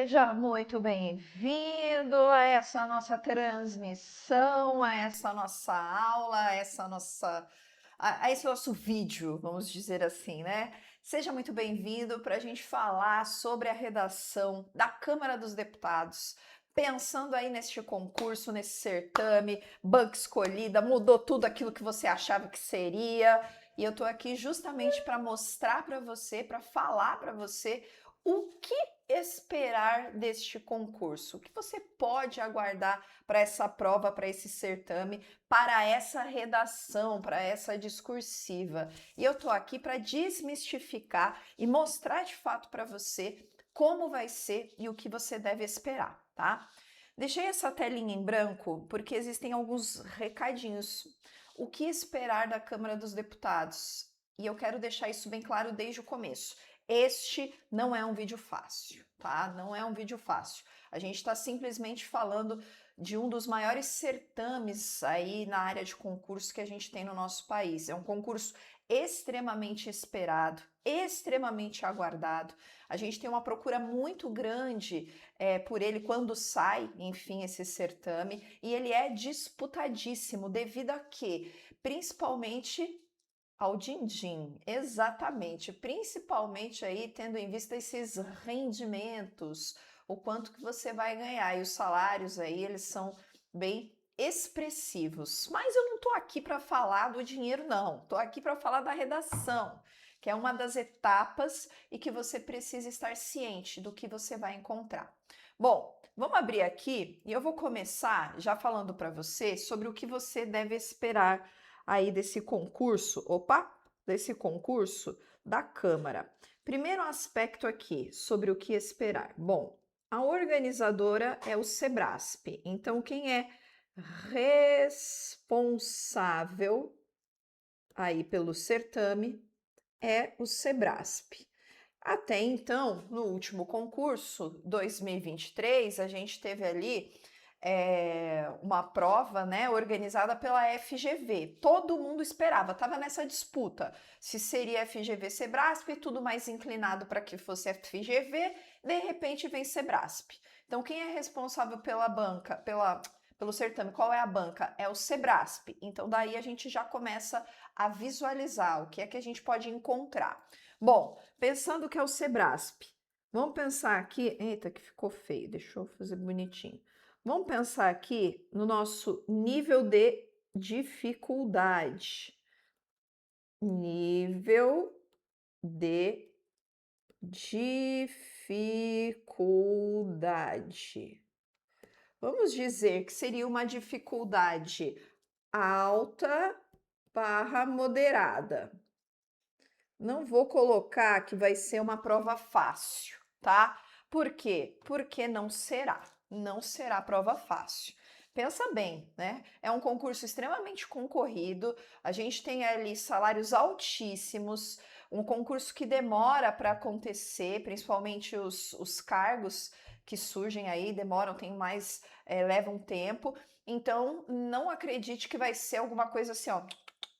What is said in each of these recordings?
Seja muito bem-vindo a essa nossa transmissão, a essa nossa aula, a esse nosso vídeo, vamos dizer assim, né? Seja muito bem-vindo para a gente falar sobre a redação da Câmara dos Deputados. Pensando aí neste concurso, nesse certame, banca escolhida, mudou tudo aquilo que você achava que seria. E eu tô aqui justamente para mostrar para você, para falar para você o que esperar deste concurso? O que você pode aguardar para essa prova, para esse certame, para essa redação, para essa discursiva? E eu tô aqui para desmistificar e mostrar de fato para você como vai ser e o que você deve esperar, tá? Deixei essa telinha em branco porque existem alguns recadinhos. O que esperar da Câmara dos Deputados? E eu quero deixar isso bem claro desde o começo. Este não é um vídeo fácil, tá? Não é um vídeo fácil. A gente está simplesmente falando de um dos maiores certames aí na área de concurso que a gente tem no nosso país. É um concurso extremamente esperado, extremamente aguardado. A gente tem uma procura muito grande por ele quando sai, enfim, esse certame, e ele é disputadíssimo devido a quê? Principalmente ao din-din, exatamente, principalmente aí tendo em vista esses rendimentos, o quanto que você vai ganhar, e os salários aí, eles são bem expressivos. Mas eu não tô aqui para falar do dinheiro não, tô aqui para falar da redação, que é uma das etapas e que você precisa estar ciente do que você vai encontrar. Bom, vamos abrir aqui e eu vou começar já falando para você sobre o que você deve esperar aí desse concurso, desse concurso da Câmara. Primeiro aspecto aqui, sobre o que esperar. Bom, a organizadora é o Sebrasp, então quem é responsável aí pelo certame é o Sebrasp. Até então, no último concurso, 2023, a gente teve ali uma prova, né, organizada pela FGV. Todo mundo esperava, estava nessa disputa se seria FGV Sebrasp, tudo mais inclinado para que fosse FGV, de repente vem Sebrasp. Então, quem é responsável pela banca, pelo certame, qual é a banca? É o Sebrasp. Então, daí a gente já começa a visualizar o que é que a gente pode encontrar. Bom, pensando que é o Sebrasp, vamos pensar aqui. Eita, que ficou feio, deixa eu fazer bonitinho. Vamos pensar aqui no nosso nível de dificuldade. Nível de dificuldade. Vamos dizer que seria uma dificuldade alta barra moderada. Não vou colocar que vai ser uma prova fácil, tá? Por quê? Porque não será. Não será prova fácil. Pensa bem, né? É um concurso extremamente concorrido, a gente tem ali salários altíssimos, um concurso que demora para acontecer, principalmente os cargos que surgem aí, demoram, tem mais, levam tempo. Então, não acredite que vai ser alguma coisa assim, ó,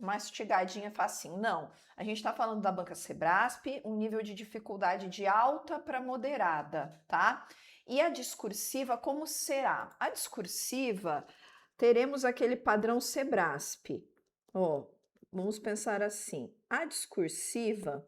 mastigadinha, facinho. Não. A gente está falando da banca Sebrasp, um nível de dificuldade de alta para moderada, tá? E a discursiva, como será? A discursiva, teremos aquele padrão Sebrasp. Ó, vamos pensar assim. A discursiva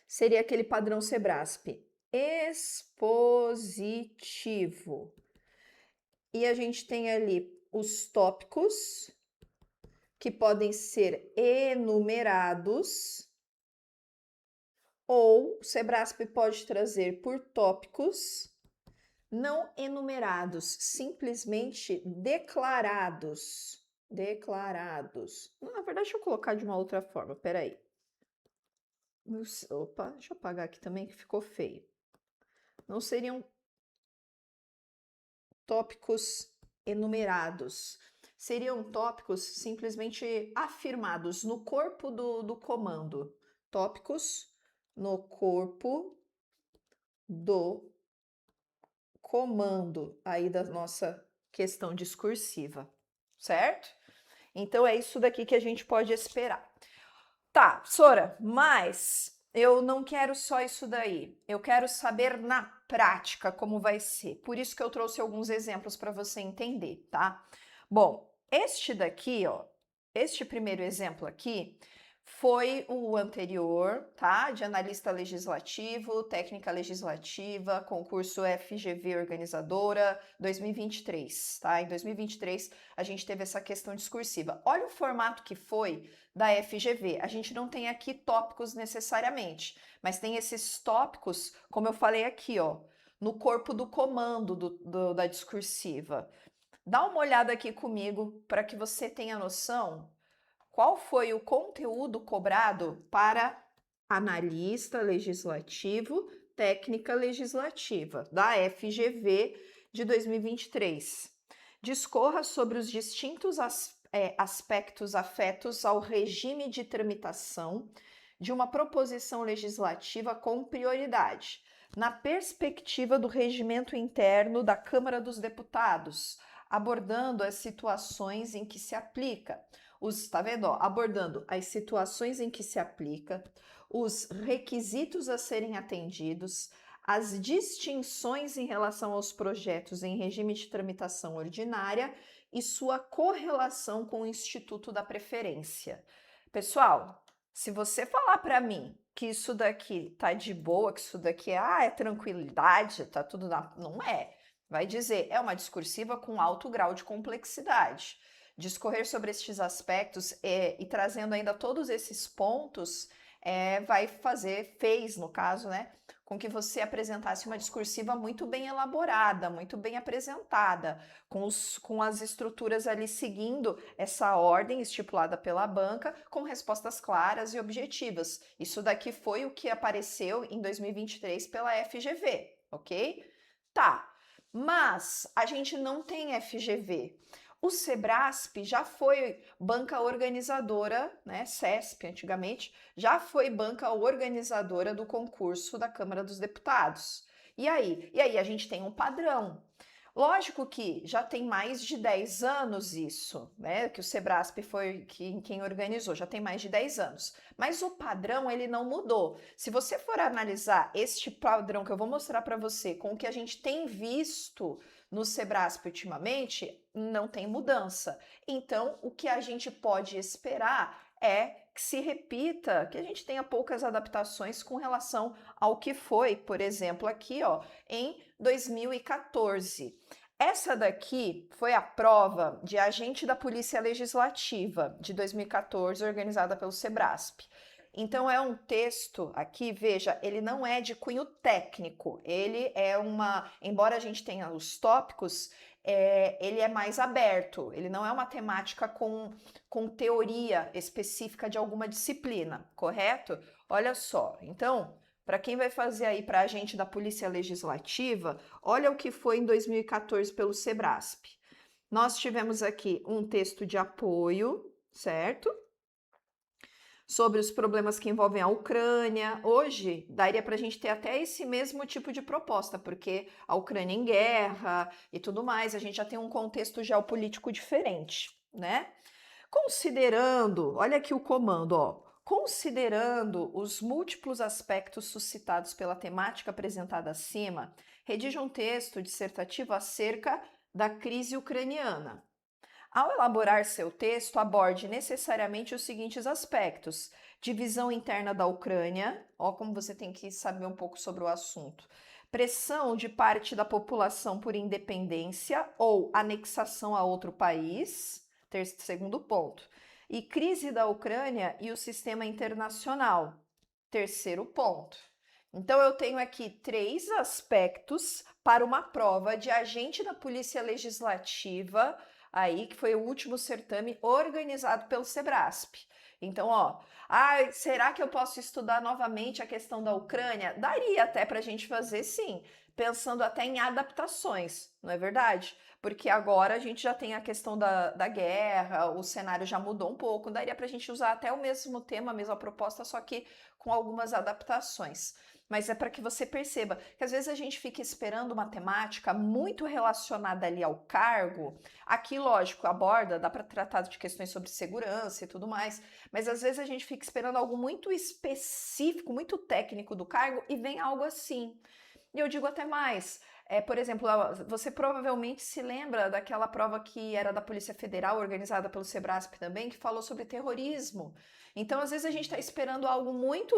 seria aquele padrão Sebrasp expositivo. E a gente tem ali os tópicos, que podem ser enumerados, ou o Sebrasp pode trazer por tópicos não enumerados, simplesmente declarados. Declarados. Na verdade, deixa eu colocar de uma outra forma, peraí. Opa, deixa eu apagar aqui também que ficou feio. Não seriam tópicos enumerados, seriam tópicos simplesmente afirmados no corpo do comando. Tópicos no corpo do comando aí da nossa questão discursiva, certo? Então é isso daqui que a gente pode esperar. Tá, Sora, mas eu não quero só isso daí. Eu quero saber na prática como vai ser. Por isso que eu trouxe alguns exemplos para você entender, tá? Bom, este daqui, ó, este primeiro exemplo aqui foi o anterior, tá? De analista legislativo, técnica legislativa, concurso FGV organizadora 2023, tá? Em 2023 a gente teve essa questão discursiva. Olha o formato que foi da FGV. A gente não tem aqui tópicos necessariamente, mas tem esses tópicos, como eu falei aqui, ó, no corpo do comando da discursiva. Dá uma olhada aqui comigo para que você tenha noção qual foi o conteúdo cobrado para analista legislativo, técnica legislativa, da FGV de 2023. Discorra sobre os distintos aspectos afetos ao regime de tramitação de uma proposição legislativa com prioridade, na perspectiva do regimento interno da Câmara dos Deputados, abordando as situações em que se aplica. Tá vendo? Ó, abordando as situações em que se aplica, os requisitos a serem atendidos, as distinções em relação aos projetos em regime de tramitação ordinária e sua correlação com o Instituto da Preferência. Pessoal, se você falar para mim que isso daqui tá de boa, que isso daqui é tranquilidade, tá tudo não é. Vai dizer, é uma discursiva com alto grau de complexidade. Discorrer sobre estes aspectos e trazendo ainda todos esses pontos fez, no caso, né, com que você apresentasse uma discursiva muito bem elaborada, muito bem apresentada, com as estruturas ali seguindo essa ordem estipulada pela banca, com respostas claras e objetivas. Isso daqui foi o que apareceu em 2023 pela FGV, ok? Tá, mas a gente não tem FGV. O Sebrasp já foi banca organizadora, né, CESP antigamente, já foi banca organizadora do concurso da Câmara dos Deputados. E aí? E aí a gente tem um padrão. Lógico que já tem mais de 10 anos isso, né, que o Sebrasp foi quem organizou, já tem mais de 10 anos. Mas o padrão, ele não mudou. Se você for analisar este padrão que eu vou mostrar para você com o que a gente tem visto no Sebrasp ultimamente, não tem mudança. Então, o que a gente pode esperar é que se repita, que a gente tenha poucas adaptações com relação ao que foi, por exemplo, aqui, ó, em 2014. Essa daqui foi a prova de agente da Polícia Legislativa de 2014, organizada pelo Sebrasp. Então é um texto aqui, veja, ele não é de cunho técnico, ele é embora a gente tenha os tópicos, ele é mais aberto, ele não é uma temática com teoria específica de alguma disciplina, correto? Olha só, então, para quem vai fazer aí para agente da Polícia Legislativa, olha o que foi em 2014 pelo Sebrasp. Nós tivemos aqui um texto de apoio, certo? Sobre os problemas que envolvem a Ucrânia. Hoje, daria para a gente ter até esse mesmo tipo de proposta, porque a Ucrânia em guerra e tudo mais, a gente já tem um contexto geopolítico diferente, né? Considerando, olha aqui o comando, ó. Considerando os múltiplos aspectos suscitados pela temática apresentada acima, redija um texto dissertativo acerca da crise ucraniana. Ao elaborar seu texto, aborde necessariamente os seguintes aspectos: divisão interna da Ucrânia, ó, como você tem que saber um pouco sobre o assunto. Pressão de parte da população por independência ou anexação a outro país, segundo ponto. E crise da Ucrânia e o sistema internacional, terceiro ponto. Então, eu tenho aqui 3 aspectos para uma prova de agente da Polícia Legislativa, aí que foi o último certame organizado pelo Sebrasp. Então, ó, será que eu posso estudar novamente a questão da Ucrânia? Daria até para a gente fazer, sim, pensando até em adaptações, não é verdade? Porque agora a gente já tem a questão da guerra, o cenário já mudou um pouco, daria para a gente usar até o mesmo tema, a mesma proposta, só que com algumas adaptações. Mas é para que você perceba que às vezes a gente fica esperando uma temática muito relacionada ali ao cargo. Aqui, lógico, aborda, dá para tratar de questões sobre segurança e tudo mais, mas às vezes a gente fica esperando algo muito específico, muito técnico do cargo e vem algo assim. E eu digo até mais. Por exemplo, você provavelmente se lembra daquela prova que era da Polícia Federal, organizada pelo Sebrasp também, que falou sobre terrorismo. Então, às vezes, a gente está esperando algo muito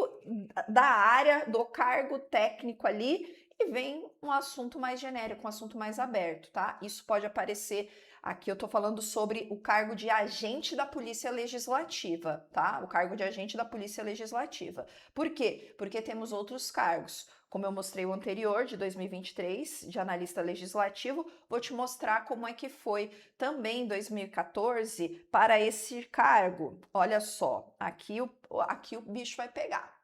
da área, do cargo técnico ali, e vem um assunto mais genérico, um assunto mais aberto, tá? Isso pode aparecer. Aqui eu tô falando sobre o cargo de agente da Polícia Legislativa, tá? O cargo de agente da Polícia Legislativa. Por quê? Porque temos outros cargos. Como eu mostrei o anterior, de 2023, de analista legislativo, vou te mostrar como é que foi também em 2014 para esse cargo. Olha só, aqui o bicho vai pegar.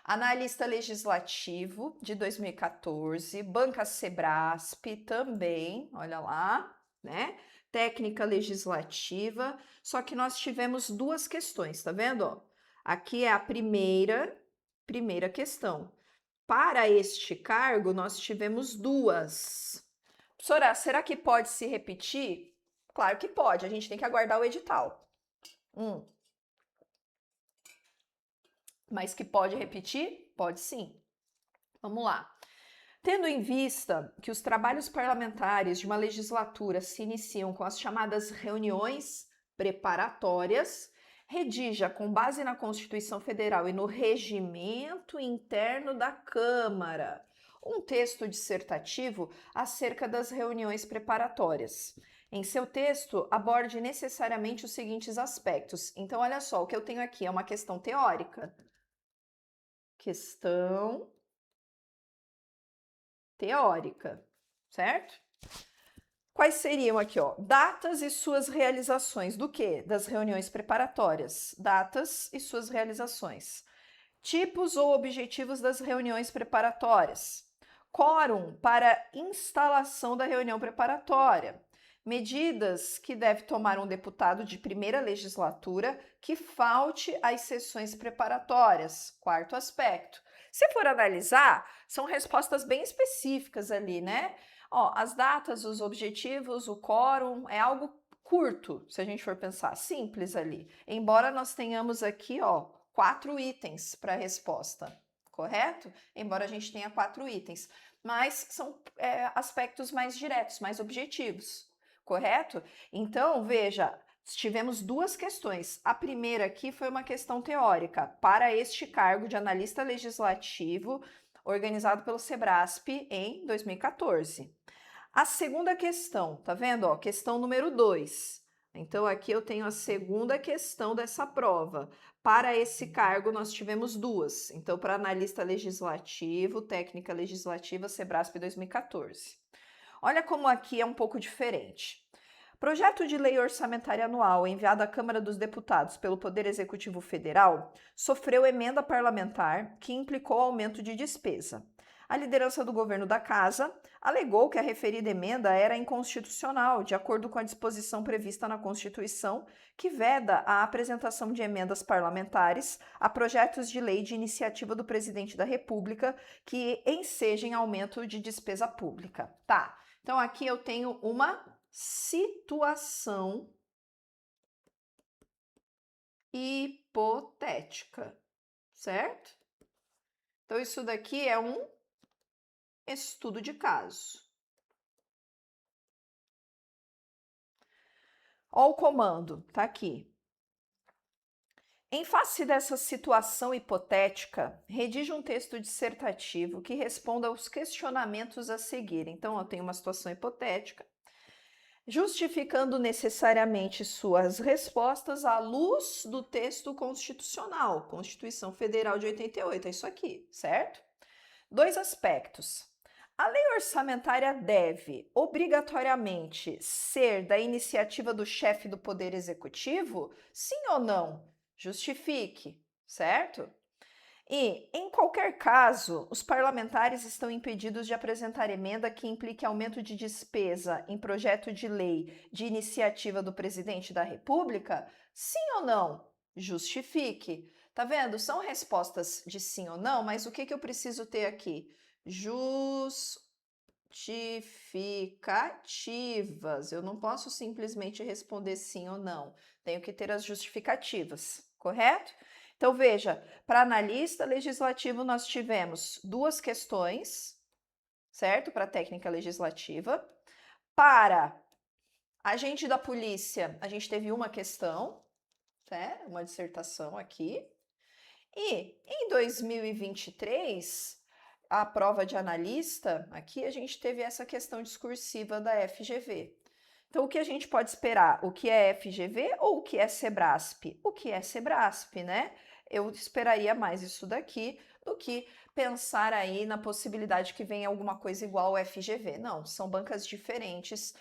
Analista legislativo de 2014, banca Sebrasp também, olha lá, né? Técnica legislativa, só que nós tivemos duas questões, tá vendo? Ó? Aqui é a primeira questão. Para este cargo, nós tivemos duas. Professora, será que pode se repetir? Claro que pode, a gente tem que aguardar o edital. Mas que pode repetir? Pode sim. Vamos lá. Tendo em vista que os trabalhos parlamentares de uma legislatura se iniciam com as chamadas reuniões preparatórias, redija, com base na Constituição Federal e no regimento interno da Câmara, um texto dissertativo acerca das reuniões preparatórias. Em seu texto, aborde necessariamente os seguintes aspectos. Então, olha só, o que eu tenho aqui é uma questão teórica. Questão teórica, certo? Quais seriam aqui, ó? Datas e suas realizações. Do quê? Das reuniões preparatórias. Datas e suas realizações. Tipos ou objetivos das reuniões preparatórias. Quórum para instalação da reunião preparatória. Medidas que deve tomar um deputado de primeira legislatura que falte às sessões preparatórias. Quarto aspecto. Se for analisar, são respostas bem específicas ali, né? Ó, as datas, os objetivos, o quórum, é algo curto, se a gente for pensar, simples ali. Embora nós tenhamos aqui, ó, 4 itens para a resposta, correto? Embora a gente tenha 4 itens, mas são aspectos mais diretos, mais objetivos, correto? Então, veja, tivemos duas questões. A primeira aqui foi uma questão teórica para este cargo de analista legislativo organizado pelo Sebrasp em 2014. A segunda questão, tá vendo? Ó, questão número 2. Então, aqui eu tenho a segunda questão dessa prova. Para esse cargo, nós tivemos duas. Então, para analista legislativo, técnica legislativa, Sebrasp 2014. Olha como aqui é um pouco diferente. Projeto de lei orçamentária anual enviado à Câmara dos Deputados pelo Poder Executivo Federal sofreu emenda parlamentar que implicou aumento de despesa. A liderança do governo da Casa alegou que a referida emenda era inconstitucional, de acordo com a disposição prevista na Constituição, que veda a apresentação de emendas parlamentares a projetos de lei de iniciativa do presidente da República que ensejem aumento de despesa pública. Tá, então aqui eu tenho uma situação hipotética, certo? Então, isso daqui é um estudo de caso. Ó o comando, tá aqui. Em face dessa situação hipotética, redige um texto dissertativo que responda aos questionamentos a seguir. Então, eu tenho uma situação hipotética, justificando necessariamente suas respostas à luz do texto constitucional, Constituição Federal de 88, é isso aqui, certo? 2 aspectos. A lei orçamentária deve, obrigatoriamente, ser da iniciativa do chefe do Poder Executivo? Sim ou não? Justifique, certo? E, em qualquer caso, os parlamentares estão impedidos de apresentar emenda que implique aumento de despesa em projeto de lei de iniciativa do presidente da República? Sim ou não? Justifique. Tá vendo? São respostas de sim ou não, mas o que eu preciso ter aqui? Justificativas. Eu não posso simplesmente responder sim ou não. Tenho que ter as justificativas, correto? Então, veja, para analista legislativo, nós tivemos duas questões certo? Para técnica legislativa. Para agente da polícia, a gente teve uma questão, né? Uma dissertação aqui. E em 2023, a prova de analista, aqui a gente teve essa questão discursiva da FGV. Então, o que a gente pode esperar? O que é FGV ou o que é Sebrasp? O que é Sebrasp, né? Eu esperaria mais isso daqui do que pensar aí na possibilidade que venha alguma coisa igual ao FGV. Não, são bancas diferentes.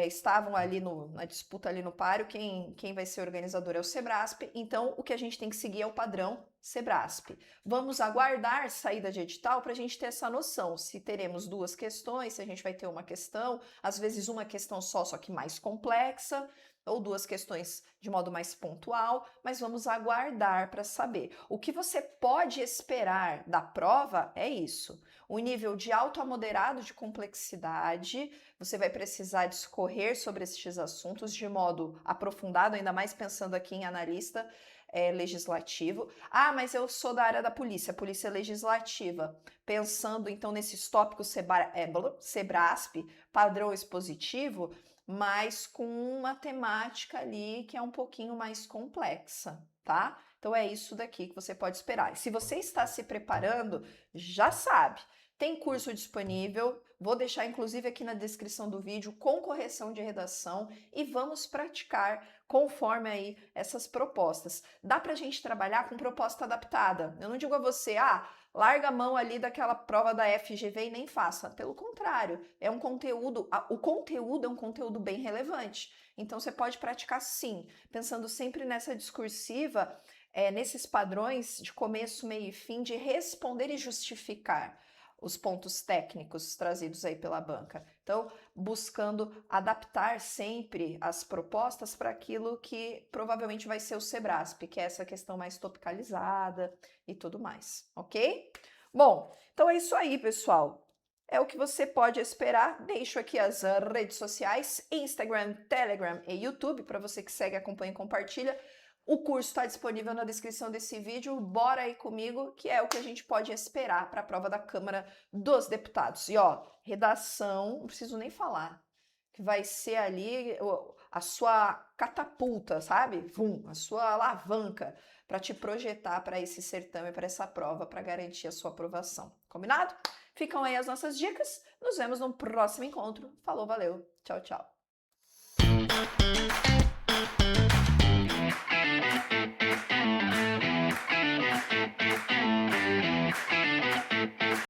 Estavam ali na disputa ali no páreo, quem vai ser organizador é o Sebrasp, então o que a gente tem que seguir é o padrão Sebrasp. Vamos aguardar saída de edital para a gente ter essa noção, se teremos duas questões, se a gente vai ter uma questão, às vezes uma questão só que mais complexa, ou duas questões de modo mais pontual, mas vamos aguardar para saber. O que você pode esperar da prova é isso, um nível de alto a moderado de complexidade. Você vai precisar discorrer sobre estes assuntos de modo aprofundado, ainda mais pensando aqui em analista legislativo. Ah, mas eu sou da área da polícia legislativa. Pensando então nesses tópicos Sebrasp, padrão expositivo, mas com uma temática ali que é um pouquinho mais complexa, tá? Então é isso daqui que você pode esperar. Se você está se preparando, já sabe, tem curso disponível, vou deixar inclusive aqui na descrição do vídeo com correção de redação e vamos praticar conforme aí essas propostas. Dá pra gente trabalhar com proposta adaptada. Eu não digo a você, larga a mão ali daquela prova da FGV e nem faça. Pelo contrário, é um conteúdo, o conteúdo é um conteúdo bem relevante. Então você pode praticar sim, pensando sempre nessa discursiva, nesses padrões de começo, meio e fim, de responder e justificar os pontos técnicos trazidos aí pela banca. Então, buscando adaptar sempre as propostas para aquilo que provavelmente vai ser o Sebrasp, que é essa questão mais topicalizada e tudo mais, ok? Bom, então é isso aí, pessoal. É o que você pode esperar. Deixo aqui as redes sociais, Instagram, Telegram e YouTube, para você que segue, acompanha e compartilha. O curso está disponível na descrição desse vídeo. Bora aí comigo, que é o que a gente pode esperar para a prova da Câmara dos Deputados. E redação, não preciso nem falar, que vai ser ali a sua catapulta, sabe? A sua alavanca para te projetar para esse certame, para essa prova, para garantir a sua aprovação. Combinado? Ficam aí as nossas dicas. Nos vemos no próximo encontro. Falou, valeu. Tchau, tchau.